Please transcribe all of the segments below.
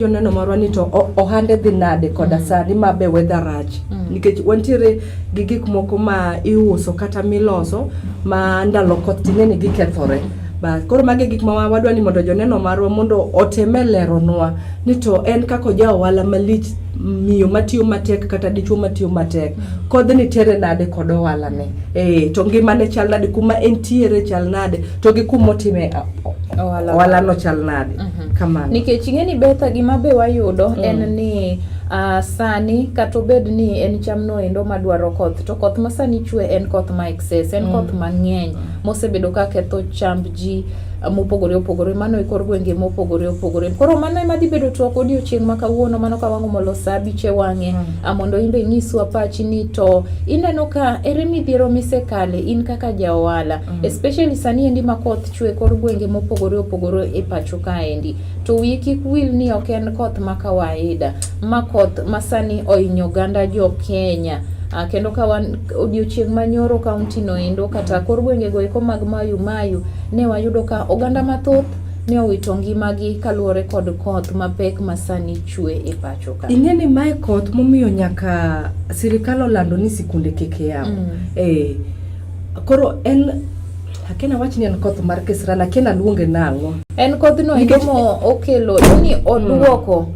Joneno marwa ni to ohande dhi nade koda sani mabe weather rach nikech wantiere gi gik moko ma iuso kata miloso ma ndalo koth tineni gikethore. Ba koro mage gik ma wadwa ni mondo joneno marwa mondo oteme leronwa ni to en kako ja ohala malich miyo matiyo matek kata dichuo matiyo matek kodh ni tere nade kod ohala ne to ngimane chal nade kuma entiere chal nade to gi kumotime ohala no chal nade kamano nikech ing'eni Betha gima be wayudo en ni sani kato bed ni en chamno endo madwaro koth to koth ma sani chwe en koth ma excess en koth mang'eny mosebedo ka ketho chamb ji mopogore opogore mano e kor gwenge mopogore opogore koro mano ema dhi bedo twak odiochieng' ma kawuono mano ka wang'o molo saa abich e wang'e mondo imbe nyiswa pachi ni to ineno ka ere midhiero misekale in kaka ja ohala especially sani endi ma koth chwe kor gwenge mopogore opogore e pacho kaendi to wiki wil ni ok en koth ma kawaida ma koth masani oinyo ganda jo Kenya kendo ka wan odiochieng' manyoro kaunti no endo kata kor gwenge go eko mag mayu ne wayudo ka oganda mathoth ne owito ngimagi kaluwore kod koth mapek masani chwe e pacho ka. Ing'eni mae koth momiyo nyaka sirikal olando ni sikunde kik yaw. Koro en akena wachni en koth mar Kisra lakini aluonge nang'o. En kodhno endo mo okelo ni oduoko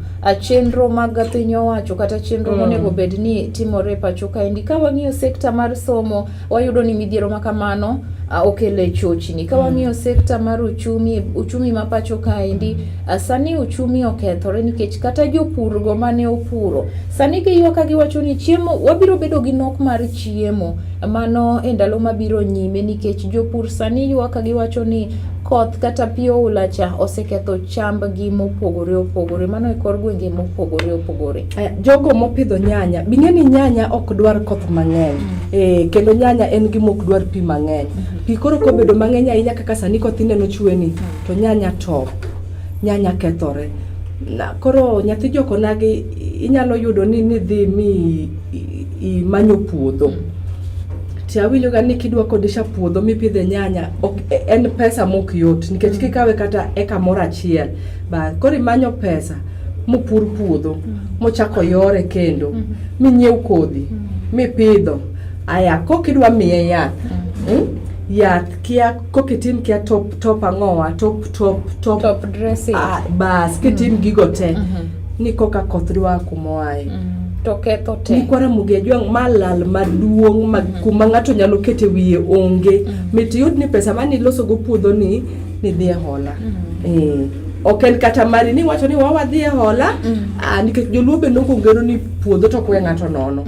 chenro mag piny owacho kata chenro monego bed ni timore pacho kaendi ka wang'iyo sekta mar somo wayudo ni midhiero ma kamano okele chochni ka wang'iyo sekta mar uchumi ma pacho kaendi sani uchumi okethore nikech kata jopur go mane opuro sani giyuak ka giwacho ni chiemo wabiro bedo gi nok mar chiemo mano e ndalo mabiro nyime nikech jopur sani yuak ka giwacho ni koth kata pio ulacha oseketho chamb gi mopogore opogore mano e kor gwenge mopogore opogore. Jogo mopidho nyanya bing'eni nyanya ok dwar koth mang'eny kendo nyanya en gima ok dwar pi mang'eny pi koro kobedo mang'eny ahinya kaka sani koth ineno chweni to nyanya top nyanya kethore na koro nyathi joko nagi inyalo yudo ni dhi mi manyo puodho awinjo ga ni kidwa kodisha puodho mipidhe nyanya en pesa mok yot nikech kikawe kata eka moro achiel ba koro imanyo pesa mopur puodho mochako yore kendo minyiew kodhi mipidho aya kokidwa miye yath yath kia kokitim kia top ang'owa top dressing bas kitim gigo te ni koka koth dwa kumoaye to ketho te nikwara muge jwang malal maduong kuma ng'ato nyalo kete wiye onge mitiyud ni pesa mani loso go puodho ni dhi e hola oken kata mari ni wacho ni wadhi e hola nikech joluo be nokongero ni puodho to kwe ng'ato nono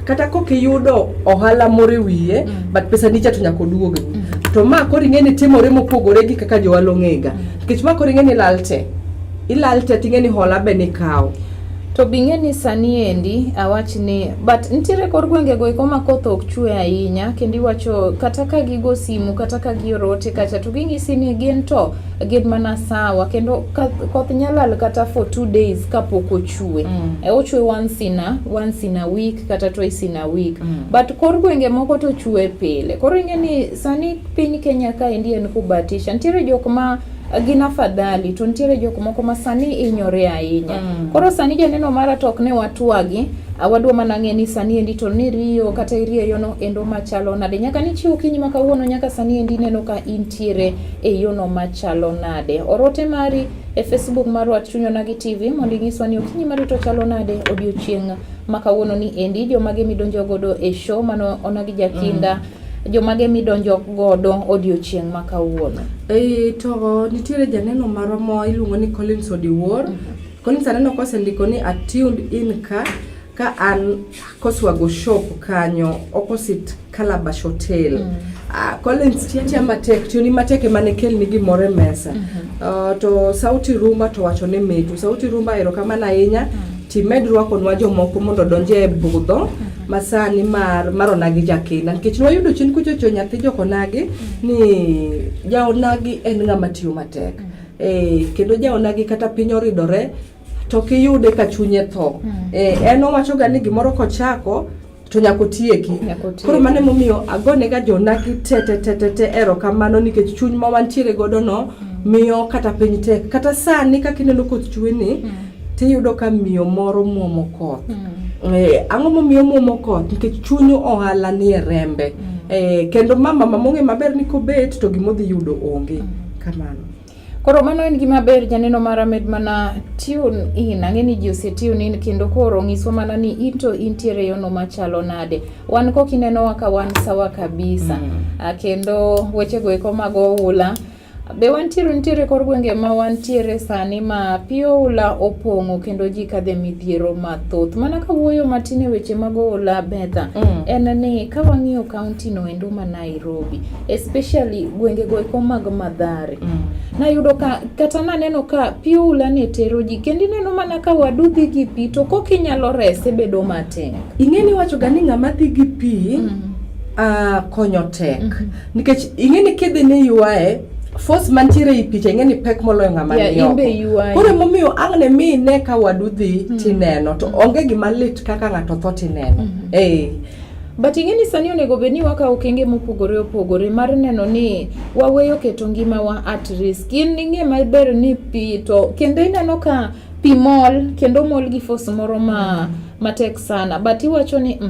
kata kokiyudo ohala more wiye but pesa nicha to nyako duogo to ma koro ing'eni timore mopogore gi kaka jowalo ng'ega nikech ma koro ing'eni ilalte ting'eni hola be ni kawo to bing'eni sani endi awachni but nitiere kor gwenge go eko ma koth ok chwe ahinya kendo iwacho kata ka gigo simu kata ka giorote kacha to ging'isi ni gin mana sawa kendo koth nyalal kata for 2 days kapok ochwe ochwe once in a week kata twice in a week but kor gwenge moko to chwe pile koro ing'eni sani piny Kenya ka endi en kubatisha nitiere jok ma gina fadhali to nitiere jok moko ma sani inyore ahinya koro sani janeno mara tok ne watwagi awadwa mana ng'eni sani endi to ni riyo kata irieyo no endo machalo nade nyaka ni chiwo kinyi ma kawuono nyaka sani endi neno ka intiere e yono machalo nade orote mari e Facebook marwa Chunyonagi TV mondo inyiswa ni okinyi mari to chalo nade odiochieng' ma kawuono ni endi jomage midonjo godo e show mano Onagi Jakinda jomage midonjo godo odiochieng' ma kawuono to nitiere janeno marwa mo iluongo ni Collins Odiwuor Collins aneno kosendiko ni attuned in ka an koswago shop kanyo opposite Calabash Hotel Collins tiatia matek tioni matek mane kel ni gimore mesa to Sauti Rumba to wacho ne metu Sauti Rumba ero kama na ahinya timedrwa konwa jomoko mondo donje e budho masani mar Onagi Jakinda nikech wayudo chien kucho nyathi joko nagi ni jaonagi en ng'ama tiyo matek kendo jaonagi kata piny oridore to kiyude ka chunye tho en owacho ga ni gimoro kochako to nyako tieki koro mane momiyo agone ga jonagi te erokamano nikech chuny ma wantiere godo no miyo kata piny tek kata sani ka kineno koth chwe ni tiyudo ka miyo moro muomo koth. Ang'o momiyo muomo koth? Nikech chuny ohala ni e rembe. Kendo mama mong'e maber ni kobet to gimodhi yudo onge. Kamano. Koro mano en gima ber janeno mara med mana tune in, ang'eni ji ose tune in kendo koro ng'iso mana ni into intiere yono machalo nade. Wan kok ineno ka wan sawa kabisa. Kendo weche go eko mag oula. Be wantiere kor gwenge ma wantiere sani ma pi oula opong'o kendo ji kadhe midhiero mathoth. Mana ka wuoyo matin e weche mag oula Betha, en ni ka wang'iyo kaunti no endo ma Nairobi, especially gwenge go eko mag Mathare. Nayudo ka kata naneno ka pi oula ne tero ji kendo ineno mana ka wadudhi gi pi to kok inyalo rese bedo matek. Ing'eni wacho ga ni ng'ama dhi gi pi konyo tek. Nikech ing'eni kidhi ni yuae force mantiere i picha ing'eni pek moloyo ng'ama nioko. Koro momiyo ang'ne mi ne ka wadudhi tineno to onge gima lit kaka ng'ato tho tineno. But ing'eni sani onego bedni wakawo okenge mopogore opogore mar neno ni waweyo keto ngima wa at risk. In ing'e maber ni pi to kendo ineno ka pi mol kendo mol gi force moro matek sana. But iwacho ni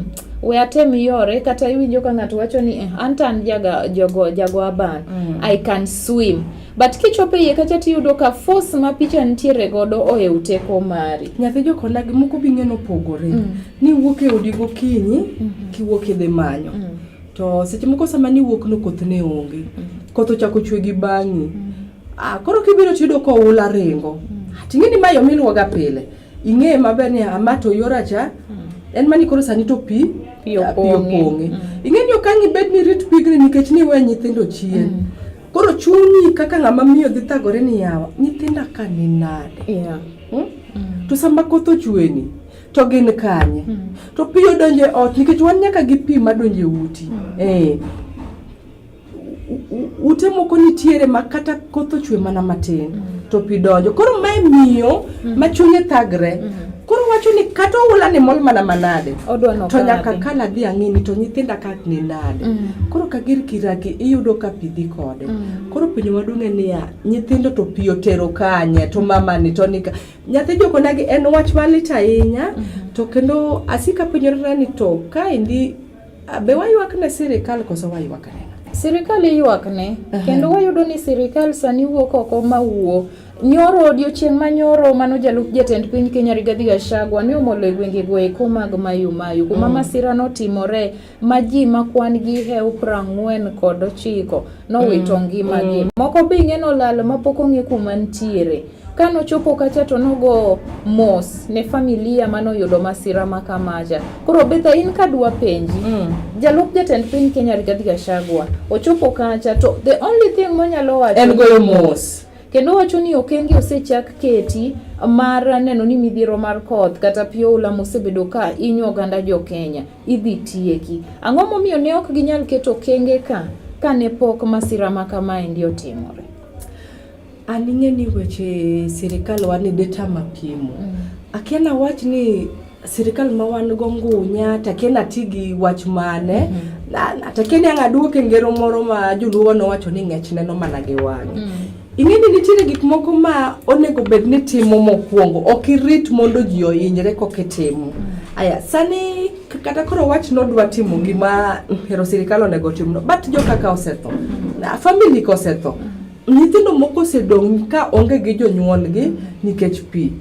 we atem yore kata iwinjo ka ng'ato wacho ni antan jago aban I can swim. But kichope iye kacha tiyudo ka force ma picha ntiere godo oe uteko mari. Nyathi jokona gi moko bing'eno pogore. Ni wuok e odi gokinyi kiwuok idhi manyo. To seche moko sama ni wuok no koth ne onge. Koth ochako chwe gi bang'i. Koro kibiro tiyudo ko oula ringo. Ting'eni mayo miluoga pile. Ing'e maber ni amato yoracha en mani koro sani to pi opong'e. Ing'eni okangi bed ni rit pigni nikech ni we nyithindo chien. Koro chunyi kaka ng'ama miyo dhi thagore ni yawa nyithinda ka ni nade. To sama koth ochweni to gin kanye. To pi odonje ot nikech wan nyaka gi pi madonje uti. Ute moko nitiere ma kata koth ochwe mana matin to pi donjo. Koro mae miyo ma chunye thagre. Koro wacho ni kata oula ni mol mana manade to nyaka kala dhi ang'ini to nyithinda ka ni nade. Koro ka gir kiraki iyudo ka pi dhi kode. Koro penjo maduong' en niya nyithindo to pi otero kanye to mama ni to nika nyathi jokona gi en wach malit ahinya. To kendo asika penjore ni to kaendi be wayuak ne sirikal koso wayuak ne sirikal iyuak ne kendo wayudo ni sirikal sani wuok oko mawuo. Nyoro odiochieng' manyoro mano jalup jatend piny Kenya Rigathi Gachagua ne omolo e gwenge go eko mag Mayu kuma masira notimore ma ji makwan gi 49 nowito ngimagi. Moko be ing'eno lal mapok ong'e kuma ntiere. Kano chopo kacha to nogo mos ne familia manoyudo masira makamaja. Koro Betha in kadwa penji jalup jatend piny Kenya Rigathi Gachagua ochopo kacha to the only thing monyalo wacho en goyo mos. Kendo wacho ni okenge osechak keti mar neno ni midhiero mar koth kata pi oula mosebedo ka inyo oganda jo Kenya idhi tieki. Ang'o momiyo ne ok ginyal keto okenge ka ne pok masira makamaendi otimore? Aning'e ni weche sirikal wan ni data mapimo. Akiana wach ni sirikal ma wan go ngunya takiena tigi wach mane takiena ng'aduoke ngero moro ma joluo no wacho ni ng'ech neno mana gi wang'e. Ing'eni nitiere gik moko ma onego bed ni timo mokwongo ok irit mondo ji ohinyre kokitimo. Aya sani kata koro wach nodwa timo gima hero sirikal onego timno but jo kaka osetho family kosetho nyithindo moko osedong' ka onge gi jonyuolgi nikech pi.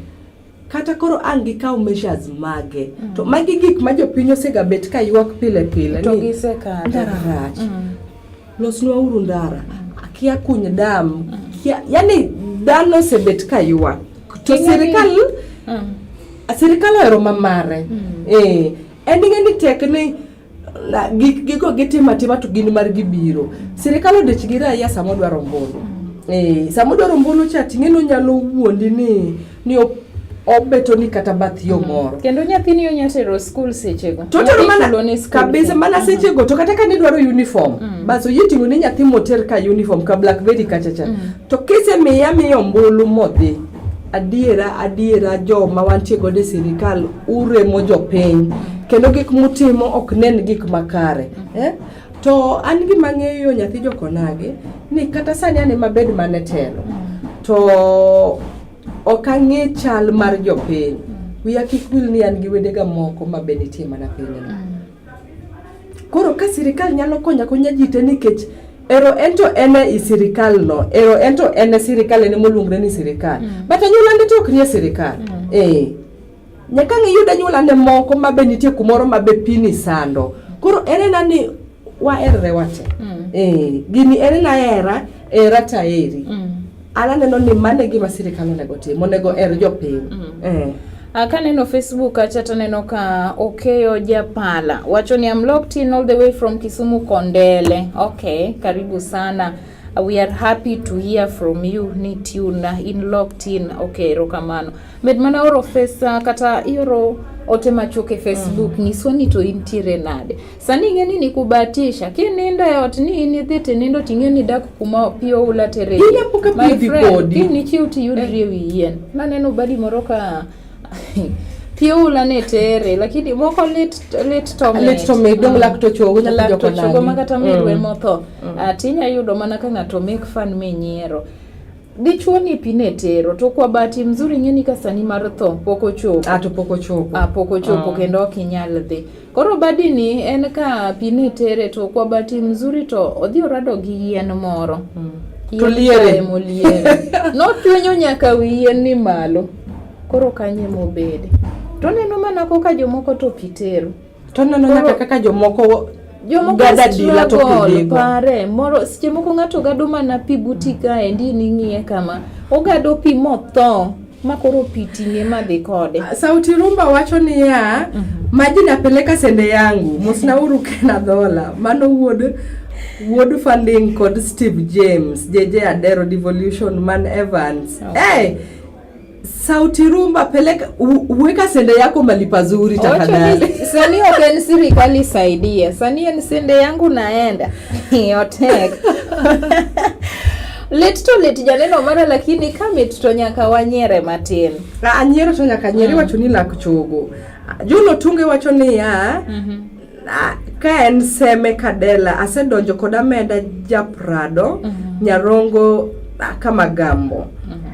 Kata koro ang' gikaw measures mage. To magi gik ma jopiny osega bet ka ywak pile to gisekata. Ndara rach. Losnwa uru ndara. Akia kuny dam. Yani dhano osebet ka ywak. To sirikal ohero mamare. En ing'eni tekni gigo gitimatima to gin mar gibiro. Sirikal odech gi raia sama odwaro ombulu. Sama odwaro ombulu cha ting'eni onyalo wuondi ni obeto ni kata bath yo moro. Kendo nyathini onyatero school sechego. Totoro mana kabisa mana sechego to kata ka ni dwaro uniform. Baso yitingo ni nyathi moter ka uniform ka Blackberry kachacha. To kise miyo ombulu modhi. Adiera jo ma wantie gode sirikal uremo jo piny. Kendo gik mutimo ok nen gik makare. To an gi mang'eyo nyathi jokonage ni kata sani ane mabed mane telo. To okang'e chal mar jopiny. Wiya kik wil ni an gi wedega moko ma be nitie mana pinyno. Koro ka sirikal nyalo konya ji te nikech ero ento ene sirikal no, ero ento ene sirikal ene moluongre ni sirikal. But anyuolande to ok nie sirikal. Nyaka ng'iyuda anyuolande moko ma be nitie kumoro ma be pini sando. Koro ene nani waerre wate. Gini ene na era taeri. Ananeno ni mane gima sirikal onego tim, onego jopiny. Kaneno Facebook acha taneno ka Okeyo Japala wacho ni I'm locked in all the way from Kisumu Kondele. Okay, karibu sana. We are happy to hear from you. Ni tuna in locked in. Okay, rokamano. Med mana oro fesa kata iro ote machoke Facebook nisoni to intire nade. Sani ngeni ni kubatisha. Kininda yot ni inithite nindo tingeni dak kuma pio ulatere. My friend, kini chiuti yudri wiyen. Naneno badi moroka pio ulane tere lakini moko let tome dong lakto chogo nyaka chogo makata mirwe motho atinya yudo mana ka ngato make fun menyiero dichuo ni pine tero to kwa bahati mzuri ngeni kasani mar tho poko chopo to poko chopo kendo okinyal dhi koro badini en ka pine tere to kwa bahati mzuri to odhi orado gi yien moro to liere no twenyo nyaka wien ni malo koro kanye mobede to neno mana koka jomoko to pitero to neno nyaka kaka jomoko gada dila to pidego pare moro seche moko ngato gado mana pi butika endi ni ng'iye kama ogado pi motho makoro pitinge madhi kode. Sauti Rumba wacho ni ya maji napeleka sende yangu mosna uru kena dola mano wood funding kod Steve James JJ Adero Devolution Man Evans. Sauti Rumba peleka uweka sende yako mali pazuri tafadhali. Sani open serikali saidia. Sani ni sende yangu naenda. Otek. Let janeno mara lakini kama tutonyaka wanyere matin. Anyero to nyaka nyeri wacho ni lak chogo. Juno tunge wacho ni ya ka en Seme Kadela asedonjo koda meda Japrado Nyarongo kama Gambo.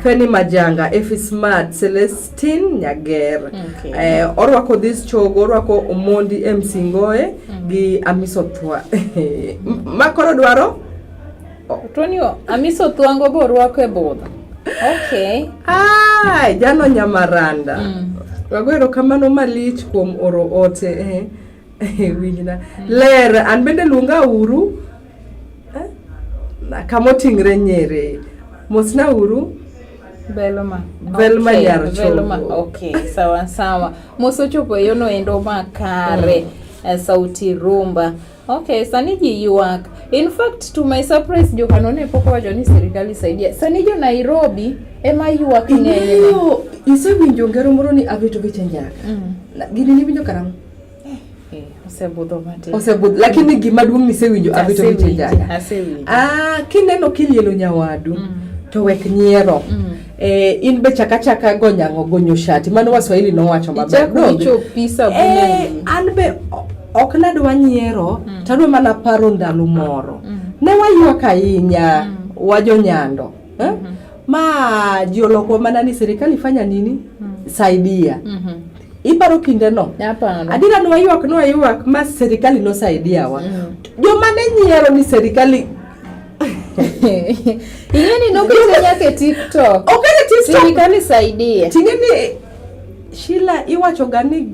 Penny Majanga, Effie Smart, Celestine Nyager. Orwako this chogo, orwako Omondi MC Ngoe gi Amiso Thwa. Makoro dwaro? Tonio, Amiso Thwango bo orwako e bodho. Okay. Jano Nyamaranda. Wagwero kamano malich kuom oro ote. Winjna. Ler, an bende lunga uru. Kamotingre nyere. Mosna uru. Belma Nyaro chopo. Okay, sawa. Moso chopo yono endo makare. Sauti Rumba. Okay, sani ji yuak. In fact, to my surprise, Johanone poko wacho ni serikali saidia. Sani jo Nairobi, ema yuak ng'enye. Ise winjo ngero moro ni abito biche njaka. Gini ni winjo karamo? Osebudho matin. Lakini gima duong' ni se winjo abito biche njaka. Asewinjo. Kineno kilielo nyawadu, to wek nyiero. In be chaka gonyo shati. Mano Waswahili no wacho maber. Icho pisa bunye. An be ok nadwa nyiero, tadwa mana paro ndalo moro. Ne wayuak ahinya wajo nyando. Ma jioloko mana ni serikali fanya nini? Saidia. Iparo kinde no. Adira no wayuak ma serikali no saidia wa. Joma ne nyiero ni serikali Ingeni no kete nyake TikTok. Serikali saidia. Tingeni Sheila iwacho gani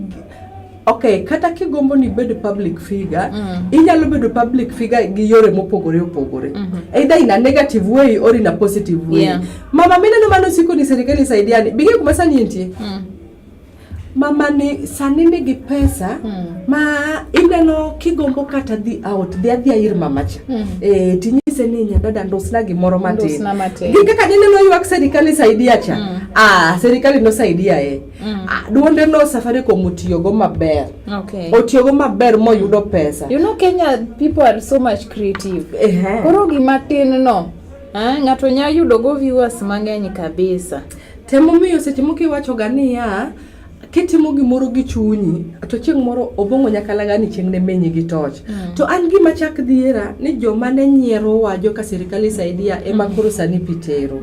okay, kata kigombo ni bedo public figure, inyalo bedo public figure gi yore mopogore. Either in a negative way or in a positive way. Mama mine no mano siko ni serikali saidiani. Bige kumasa nientie. Mama ni sanini gi pesa ma ineno kigombo kata dhi out dhi ir mamacha. Tinyise ni nyadada ndosna gi moro matin. Gi kaka neno yuak serikali saidia cha. Serikali no saidia duonde no Safaricom otiyogo maber. Okay. Otiyogo maber moyudo pesa. You know Kenya people are so much creative. Koro gima tin no. Ngato nya yudo go viewers mang'eny kabisa. Temo miyo seche moko iwacho gani ya kitimo gimoro gi chunyi to chieng' moro obongo nyakalaga ni chieng' ne menyi gi toch to an gima chak dhiera ni joma ne nyiero wajo ka sirikal saidia ema koro sani pitero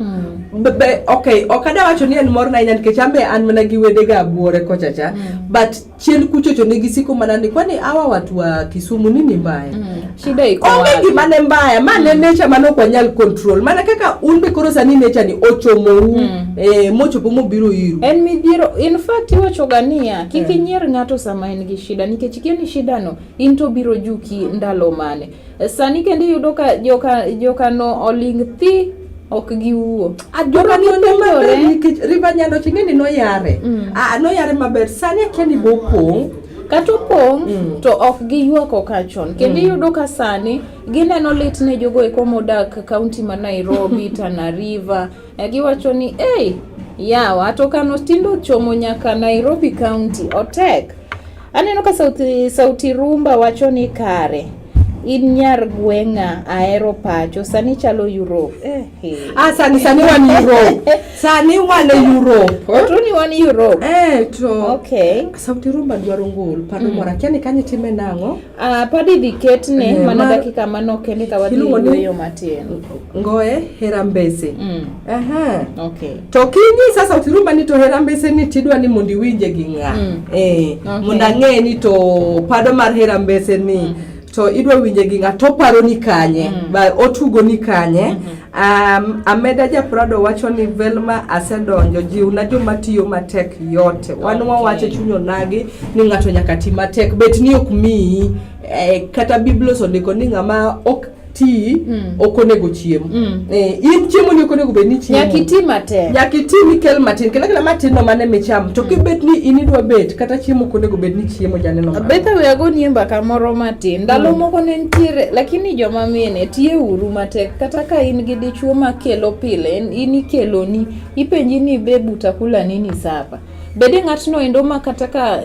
okay okada wacho ni en mor na nyan kechambe an mana gi wedega abuore kochacha but chien kucho to ne gisiko mana ni kwani hawa watu wa Kisumu nini mbaya shida iko wapi gima ne mbaya mane nature mano kwa nyal control mana kaka unbe koro sani nature ni ochomo mochopo mobiro iru en midhiero in fact iwachogania kik inyier ng'ato sama en gi shida nikech kieni shida no in to biro juki ndalo mane sani kendi yudo ka joka no oling thi ok giwuo ajoka ni maber nikech River Nyando chingeni no yare no yare maber sani akiani bopong katopong to ok giyuako kachon kendi yudo ka sani gineno lit ne jogo e komodak county ma Nairobi Tana River giwacho ni yawa to kano tindo chomo nyaka Nairobi county otek aneno ka sauti rumba wacho ni kare in nyar gwenga aero pacho sani chalo Europe sani wan Europe sani wan Europe otuni wan Europe to okay sauti rumba dwaro ngol paro mora kiani kanyi time nango padi diketne mana dakika mano kende ka wadhi yo matin ngoe Herambese okay to kinyi sasa sauti rumba ni to Herambese ni tidwa ni mondi winje gi nga monda ng'e ni to pado mar Herambese ni to idwa winje gi ng'ato paro ni kanye ba otugo ni kanye Ameda Japrado wacho ni Velma asedonjo jiw na joma tiyo matek yote wanwa wache chunyo nagi ni ng'ato nyaka ti matek bet ni ok mi kata biblos ondiko ni ng'ama ok ti okonego chiemo in chiemo ni okonego be ni chiemo nyakiti matek nyakiti mikel matin kila matin no mane micham to kibet ni inidwa bet kata chiemo okonego be ni chiemo janeno betha we ago niemba kamoro matin ndalo moko ne ntiere lakini joma mine tie uru matek kata ka in gi dichuo makelo pile in ikelo ni ipenji ni bebu takula nini sapa bede ng'atno endo ma kata ka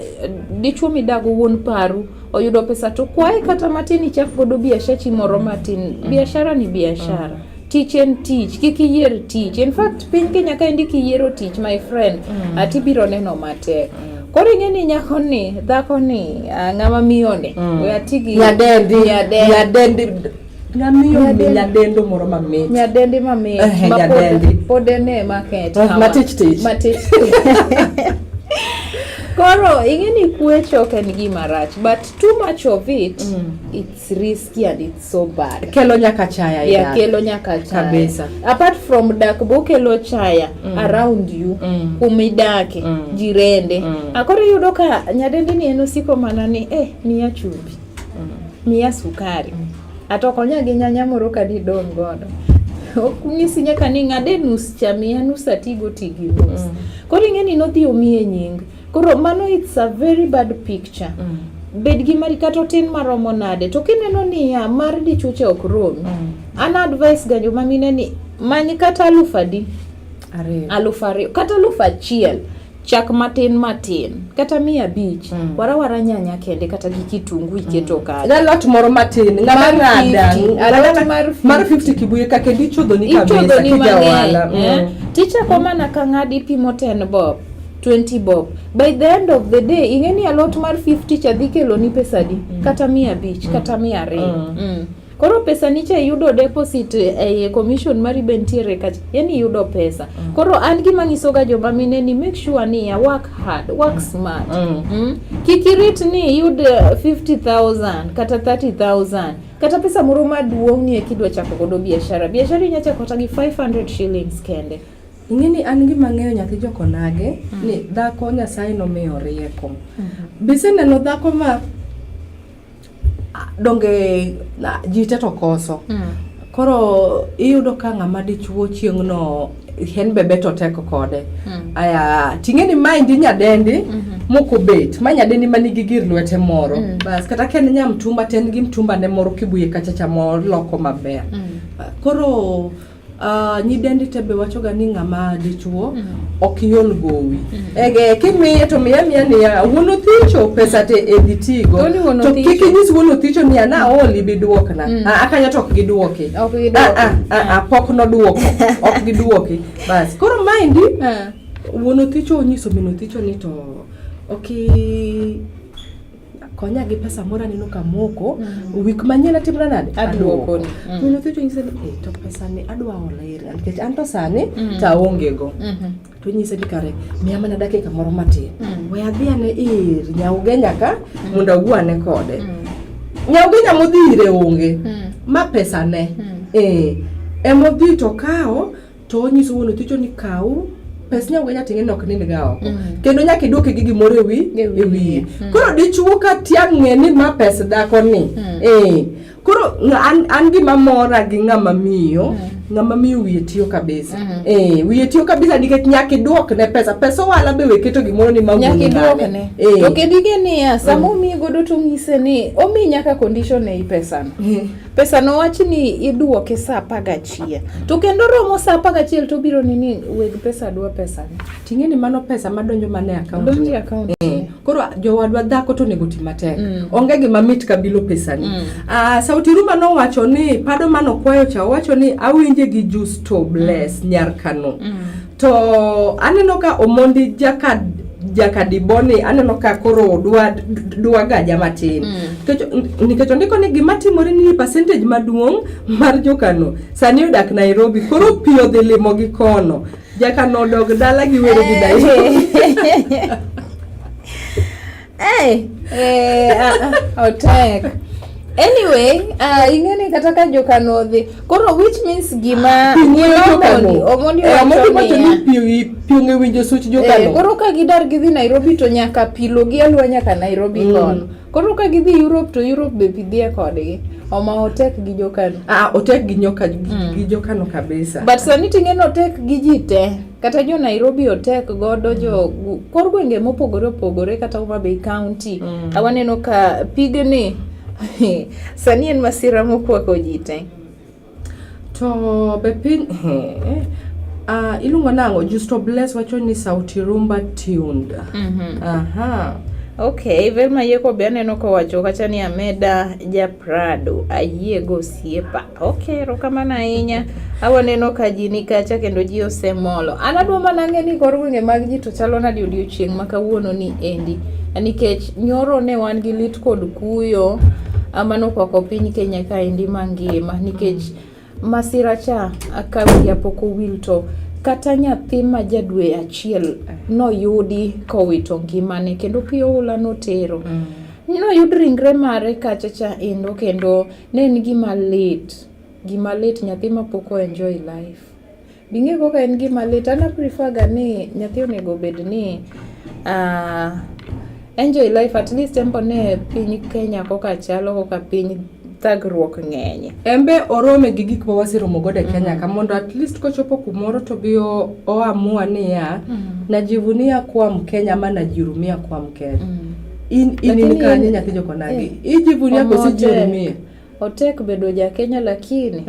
dichuo midago wuon paru oyudo pesa to kwae kata matini chak godo biashara moro matin biashara ni biashara teach and teach kikiyier teach in fact piny Kenya ka indi kiyiero teach my friend ati biro neno matek koro ing'eni nyako ni dhako ni ng'ama miyone we atigi nyadendi nyadendo moro mamit nyadendi mamit podene market matich koro ing'eni kwecho ken gima rach but too much of it it's risky and it's so bad kelo nyaka chaya kelo nyaka chaya kabisa apart from dak bo kelo chaya around you umidake jirende akoro yudo ka nyadendi ni eno siko mana ni miya chumbi miya sukari atokonya gi nyanya moro kadi don godo okung'isi nyaka ni ng'ade nus chamia nus atigo tigi nus koro ing'eni nodhi omiye nying koro mano it's a very bad picture bed gi mari kato tin maromo nade to kineno ni mar dichuche ok romi an advice ga joma mine ni many kata 1000 kata 1000 chak matin kata 500 wara nyanya kende kata gi kitungu iketo kale lot moro matin ng'ama ng'ada mar 50 kibuye ka kendi chodho ni kabisa kijawala ticha kwa mana ka ng'adi pimo 10 bob 20 bob by the end of the day ing'eni a lot mar 50 cha dhikelo ni pesa di kata 500 kata 200 koro pesa niche yudo deposit commission mari bentiere kach yani yudo pesa koro an gima ngisoga joma mine ni make sure ni ya work hard work smart kikirit ni yud 50,000 kata 30,000 kata pesa moro maduong' ni kidwa chako godo biashara inyacha kota gi 500 shillings kende ing'eni an gima ng'eyo nyathi joko nage ni dhako Nyasaye nomiyo rieko bise neno dhako ma donge jite to koso koro iyudo ka ng'ama dichuo chieng' no hen bebe to teko kode aya ting'eni mind nyadendi moko bet ma nyadendi manigi gir lwete moro bas kata ken nyamtumba ten gi mtumba ne moro kibuye kachacha moro loko maber koro nyidendi tebe wachoga ni ng'ama dichuo okiol gowi kimiye to miya ni wuono thicho pesa te edhitigo to kikinyis wuono thicho ni ana oli biduokna akanya to ok giduoki pok no duoko ok giduoki bas koro mind wuono thicho onyiso mino thicho ni to konya gi pesa mora nino kamoko wik manyien atimra nade aduoko ni mino thicho nyise ni to pesa ni adwa ola ire nikech anto sani taonge go to nyise ni kare miya mana dakika moro matin we adhi ane ir nyauge nyaka mondo agwane kode nyauge nyamodhire onge ma pesa ne emodhi to kao to onyiso wuono thicho ni kau pesa nyauge nyating'e nok nind ga oko kendo nyaka iduoke gi gimoro e wiye koro dichuo ka tiang' ng'e ni ma pesa dhako ni koro an gima mora gi ng'ama miyo wiye tiyo kabisa wiye tiyo kabisa nikech nyaka iduok ne pesa wala be weketo gimoro ni nyaka iduok ne to kedige ni sama omi godo to ng'ise ni omi nyaka condition ei pesa no pesa no wach ni iduoke saa 11 to kendo romo saa 11 to biro nini weg pesa dwa pesa ni ting'e ni mano pesa madonjo mane account donjo account koro jowadwa dhako to nego timatek onge gima mit kabilo pesa ni Sauti Ruma no wacho ni pado mano kwayo cha wacho ni awinje gi juice to bless nyar Kano to aneno ka Omondi jakadiboni aneno ka koro dwa gaja matin nikech ndiko ni gima timore ni percentage maduong' mar jokano sani odak Nairobi koro piyo dhi limo gi kono jakano dog dala gi wero gi dai otek anyway ingeni kataka jokano dhi koro which means gima Omondi wacho ni piyo winjo such jokano koro ka gidar gidhi Nairobi to nyaka pilo gi alwa nyaka Nairobi kono koro ka gidhi Europe to Europe be pidhie kodgi oma otek gi jokano otek gi nyoka gi jokano kabisa but sani ting'eno otek gi jite kata jo Nairobi otek godo jo kor gwenge mopogore opogore kata Homa Bay County awaneno ka pigni sani en masira mokwako jite to be pin ilungo nango just to bless wacho ni Sauti Ruma tuned okay Velma Yeko be aneno ko wacho kacha ni Ameda Japrado ayiego siepa okay rokamana ahinya awaneno ka ji ni kacha kendo ji osemolo anadwa mana ng'e ni kor gwenge mag ji to chalo nadi odiochieng' ma kawuono ni endi nikech nyoro ne wan gi lit kod kuyo amano kwako piny Kenya ka endi mangima nikech masira cha akawi apoko wilto kata nyathi ma jadwe achiel no yudi kowito ngimane kendo piyo ula notero no yud ringre mare kacha cha endo kendo ne en gima lit nyathi ma poko enjoy life binge ko ka en gima lit ana prefer ga ni nyathi onego bed ni enjoy life at least tempo ne piny Kenya koka chalo koka piny thagruok ng'enye embe orome gi gik ma wasiromo gode Kenya ka mondo at least kochopo kumoro to bio oamua ni najivunia kuwa Mkenya ama najirumia kuwa Mkenya ini kanye nyathi joko nagi ijivunia kusijirumia otek bedo ja Kenya lakini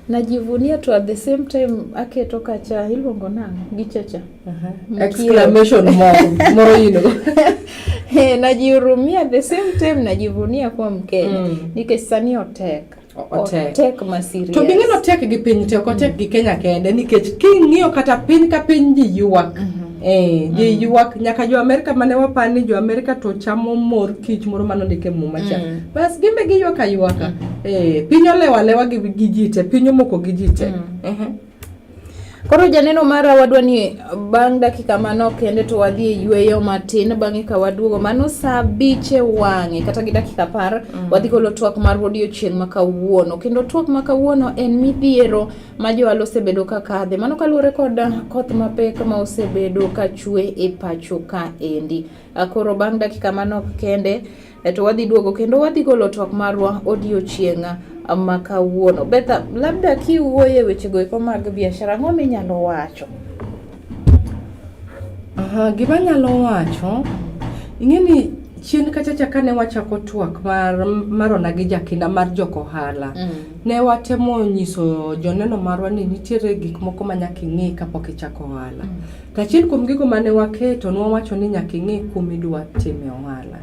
najivunia to at the same time aketo kacha iluongo nango gichacha exclamation moro yino najirumia at the same time najivunia kuwa Mkenya nikech sani otek masiri to bingeno otek gi piny te otek gi Kenya kende nikech king'iyo kata piny ka piny ji yuak ji yuak nyaka jo Amerika mane wapani jo Amerika to chamo mor kich moro manondike muma cha bas gimbe gi yuaka piny olewa gi jite piny omoko gi jite koro janeno mara wadwa ni bang' dakika manok kende to wadhi yweyo matin bang'e ka waduogo mano saa 5 wang'e kata gi dakika 10 wadhi golo twak mar odiochieng' ma kawuono kendo twak ma kawuono en midhiero ma joalo osebedo ka kadhe mano kaluwore kod koth mapek ma osebedo ka chwe e pacho ka endi koro bang' dakika manok kende to wadhi duogo kendo wadhi golo twak marwa odiochieng' ma kawuono Betha labda kiwuoye weche go eko mag biashara ng'o minyalo wacho gima nyalo wacho ing'eni chien kacha kane wachako twak mar ona gi jakinda mar joko hala ne watemo nyiso joneno marwa ni nitiere gik moko ma nyaka ing'e kapok ichako ohala kachiel kuom gigo mane waketo ne wacho ni nyaka ing'e kuma idwa time ohala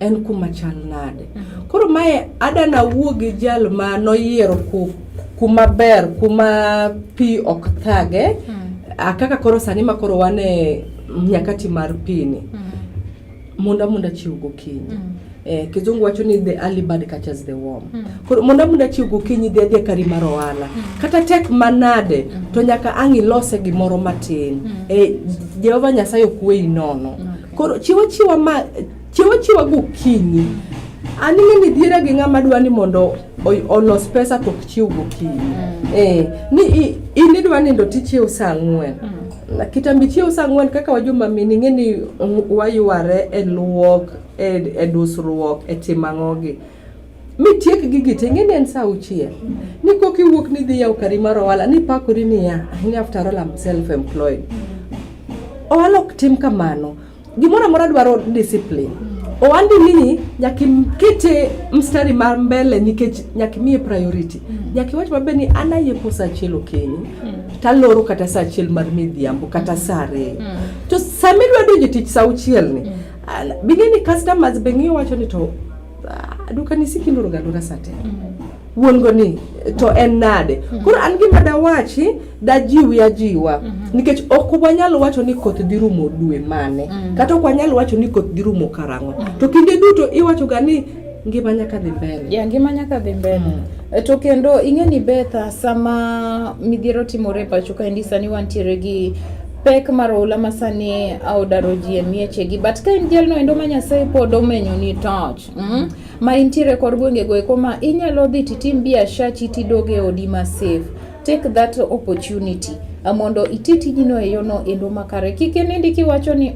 en kuma chal nade koro mae adana wuogi jal ma noyiero kuma ber kuma pi ok thage kaka koro sani ma koro wane nyakati mar pini monda chiwo gokinyi. Kizungu wacho ni the early bird catches the worm. Koro monda chiwo gokinyi dhi kari mar ohala. Kata tek manade to nyaka ang' ilose gimoro matin. Jehova Nyasaye okwe inono. Koro chiwo gokinyi. Aning'e ni dhiera gi ng'ama dwani mondo olos pesa to chiwo gokinyi. Ni inidwa nindo tichiew saa 4. Kitambi chiew saa 4 kaka wajuma mini ng'e ni wayuare e luok e dusruok e timang'ogi. Mitiek gigi te ng'e ni en saa 6. Ni koki wuok ni dhi yaw kari mar ohala ni pakori ni ni after all I'm self-employed. Ohala ok tim kamano. Gimoro amora dwaro discipline. Owandi nini nyaki kete mstari mar mbele nikech nyaki mie priority. Nyaki wach mabe ni anayepo saa 1 okinyi. Taloro kata saa 1 mar midhiambo kata saa 2. To sami dwa doje tich saa 6 ni. Bingeni customers beng'iyo wacho ni to duka ni sikindoro galora saa 10. Wuongo ni to en nade. Koro an gima da wachi da jiwa nikech ok wanyalo wacho ni koth dhi rumo dwe mane kata ok wanyalo wacho ni koth dhi rumo karang'o. To kinde duto iwacho ga ni ngima nyaka dhi mbele. Ngima nyaka dhi mbele. To kendo ing'eni Betha sama midhiero timore pacho ka ndisa ni wantiere gi pek mar oula masani aodaro ji e miechegi, but ka in jalno endo ma Nyasaye pod omenyo ni touch ma intiere kod gwenge go eko ma inyalo dhi titim biashara tidoge odi ma safe. Take that opportunity mondo iti tijino e yono endo makare. Kike nindi kiwacho ni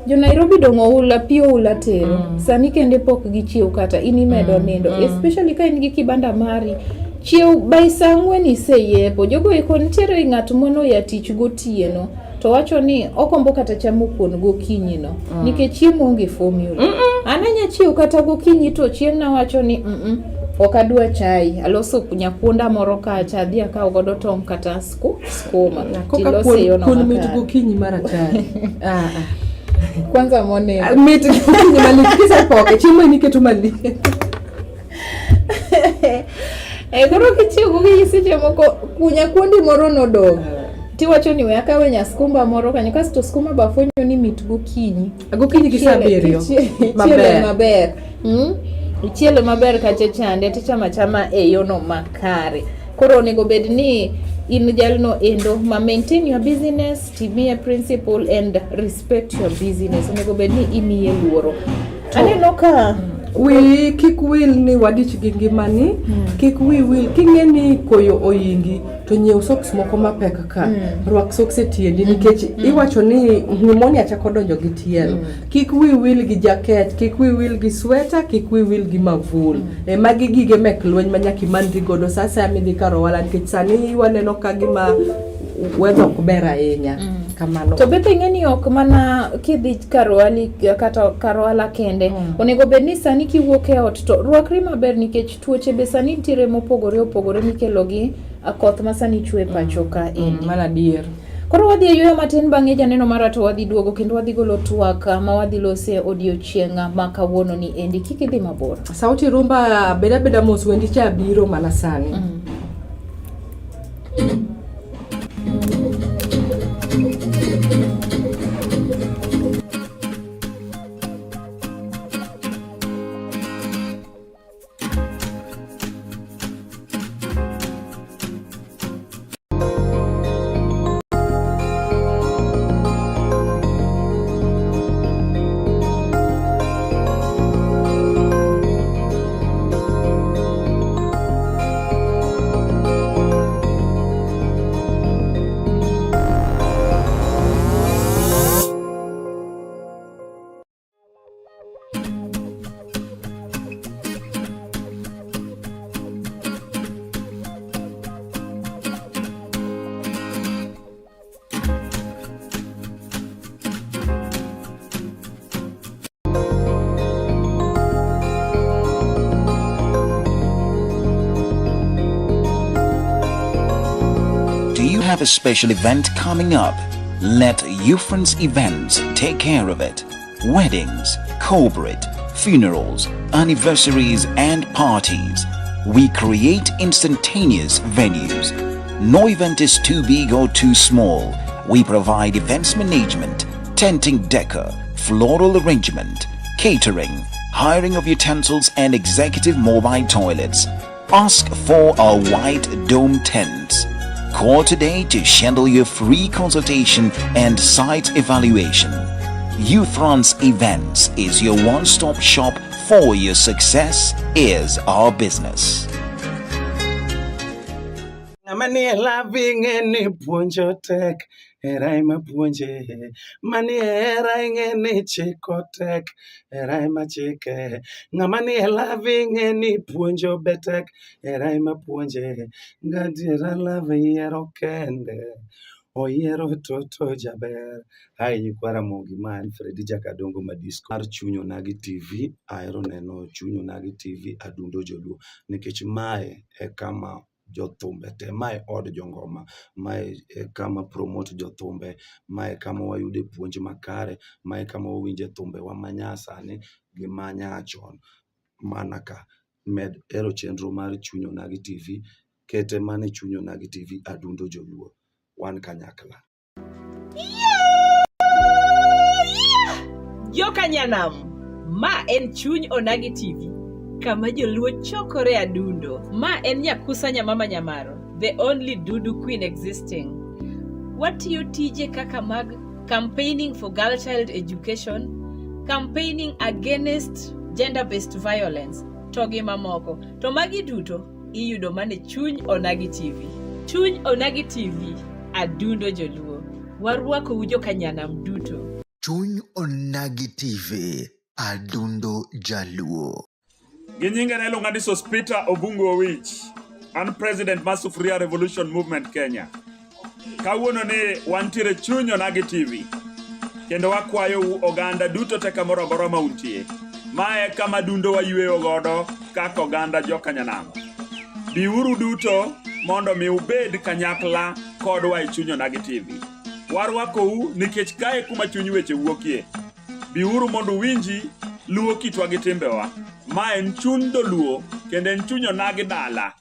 jo Nairobi dongo ula pio ula tero sani kende pok gichiew kata inimedo nindo especially ka in gi kibanda mari chiew by saa 4 iseyepo. Jogo eko nitiere ng'at mono ya tich gotieno to wacho ni okombo kata chamo kuon gokinyi no nikech chiemo onge formula. Ananya chiew kata gokinyi to chieng' na wacho ni ok adwa chai, aloso nyakuonda moro kacha dhi akaw godo tong' kata skuma tilose yono makare. Kun mit gokinyi mara chai. Kwanza mone mit gokinyi malikisa poke chiemo ni ketu mali. Koro kichiwo gokinyi seche moko kunya kuondi moro nodong'. Tiwacho ni we akawe nya skumba moro kanyo kasto skuma bafonyo ni mit gokinyi. Gokinyi gi saa 7 maber. Ichielo maber kacha chande tichama e yono makare. Koro onego bed ni in jalno endo ma maintain your business, timie principle and respect your business. Onego bed ni imiye luoro. Aneno ka kik will ni wadich gi ngimani, kik will king'eni koyo oyingi to nyiew socks moko mapek ka rwak socks e tiendi nikech iwacho ni pneumonia chako donjo gi tielo. Kik will gi jacket, kik will gi sweater, kik will gi mavul. Magi gige mek lweny manyaki mandi godo sasa midhi karo wala nikech sani waneno ka gima weather ok ber ahinya. Kamano. To bete ng'eni ok mana kidhi karwali kata karwala kende. Onego bed ni sani kiwuok e ot to rwakri maber nikech tuoche be sani nitiere mopogore mikelo gi koth ma sani chwe pacho ka endi. Mana dier. Koro wadhi e yuyo matin bang'e janeno mara to wadhi duogo kendo wadhi golo twak ma wadhi lose odiochienga ma kawuono ni endi. Kik idhi mabor. Sauti rumba beda mos wendi cha biro mana sani. Have a special event coming up? Let Ufriends Events take care of it. Weddings, corporate, funerals, anniversaries and parties. We create instantaneous venues. No event is too big or too small. We provide events management, tenting decor, floral arrangement, catering, hiring of utensils and executive mobile toilets. Ask for our white dome tents. Call today to schedule your free consultation and site evaluation. Youthron's Events is your one-stop shop for your success is our business. Mani loving any punjo tek, erai ma punje. Mani erai any chikotek, erai ma chike. Ngamani loving any punjo betek, erai ma punje. Gadira love yero kende. Oyero toto jaber. Hai kwara mongi man Fredi Jakadongo Madisco. Ar chunyo nagi TV, aero neno chunyo nagi TV adundo joluo. Nikech mae e kama jothumbe te, mae od jongoma, mae kama promote jothumbe, mae kama wayude puonj makare, mae kama wawinje thumbe wa manyasani gi manyachon. Manaka med ero chenro mar chunyo nagi TV, kete mane chunyo nagi TV adundo joluo. Wan kanyakla. Jokanyanam, ma en chuny onagi TV. Kama joluo chokore adundo. Ma en Nyakusa Nyamama Nyamaro, the only Dudu queen existing. Watiyo tije kaka mag campaigning for girl child education, campaigning against gender-based violence, togi mamoko. To magi duto, iyudo mane chuny onagi TV. Chuny onagi TV, adundo joluo. Warwako ujo kanyanam duto. Chuny onagi TV, adundo jaluo. Ginyinga iluonga ni Sospita Obungu Owich. An President mar Sufuria Revolution Movement Kenya. Kawuono ni wantiere chuny onagi TV. Kendo wakwayo oganda duto te kamoro amora ma untie. Mae kama dundo wayweyo godo kaka oganda jokanyanam. Biuru duto mondo mi ubed kanyakla kodwa e chuny onagi TV. Warwakou nikech kae kuma chuny weche wuokie. Biuru mondo winji luo kitwa gi timbewa. Mae en chuny dholuo kendo en chuny onagi dala.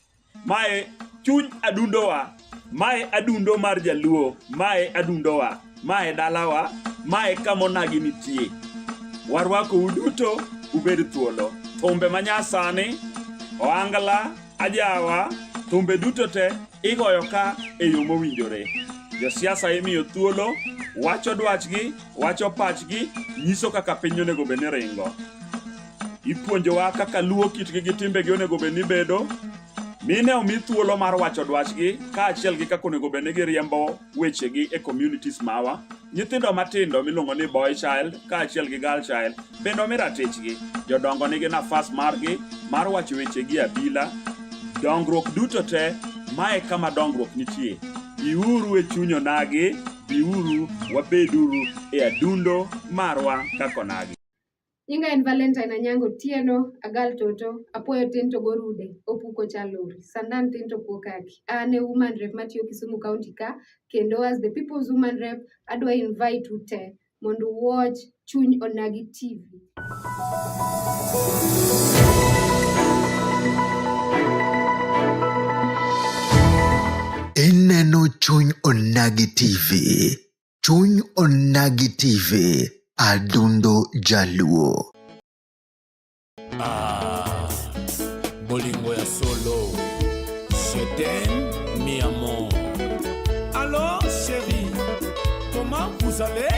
Mae chuny adundowa. Mae adundo mar jaluo. Mae adundowa. Mae dalawa. Mae kama onagi nitie. Warwakou duto ubed thuolo. Thumbe manyasani, oangla, ajawa, thumbe duto te igoyo ka e yo mowinjore. Josiasa imiyo thuolo, wacho dwachgi, wacho pachgi, nyiso kaka piny onego bed ni ringo. Ipuonjowa kaka luo kitgi gi timbegi onego bed ni bedo. Mine omi thuolo mar wacho dwachgi, kaachiel gi kaka onego bed ni giriembo wechegi e communities mawa. Nyithindo matindo miluongo ni boy child, kaachiel gi girl child, bende omi ratichgi. Jodongo nigi nafas margi mar wacho wechegi abila. Dongruok duto te, mae kama dongruok nitie. Biuru e chuny onagi, biuru wabeduru e adundo marwa kaka onagi. Nyinga en Valentine Anyango Tieno, Agal Toto, Apoyo Tinto Gorude, Opuko Chaluri, Sandan Tinto Pokaki. Ane woman rep Matio Kisumu County ka, kendo as the people's woman rep, adwa invite ute, mondo watch Chuny Onagi TV. Ineno Chuny Onagi TV. Chuny Onagi TV. Adundo jaluo. Bolingo ya solo. Je t'aime, mi amour. Alors, chérie, comment vous allez?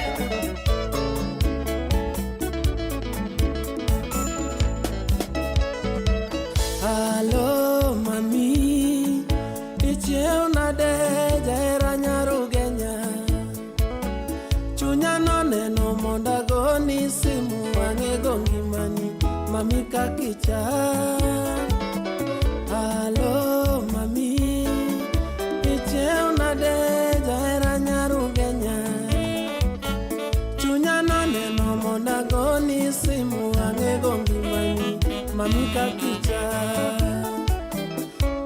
Allô, mami. Icheo na de jaera nyarugenya. Chunya no neno monda goni simu wange gongi mani. Mami kakicha. Allô, mami. Icheo na de jaera nyarugenya. Chunya no neno monda goni simu wange gongi mani. Mami kakicha.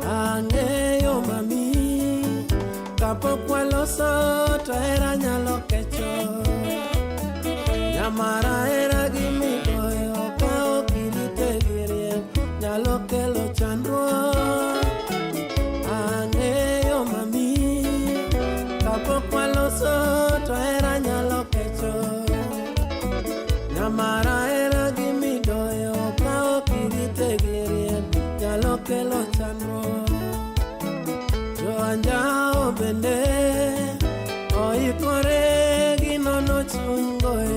Angeyo mami, kapo kwaloso to era nyalo kecho. Nyamara era gimi goyo ka okirite girie, nyalo kelo chandruok. Angeyo mami, kelo chandruok. Jo anjao bende oikore gi nono chuny goe.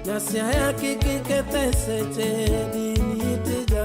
Nyasaye kik kethe seche dini tija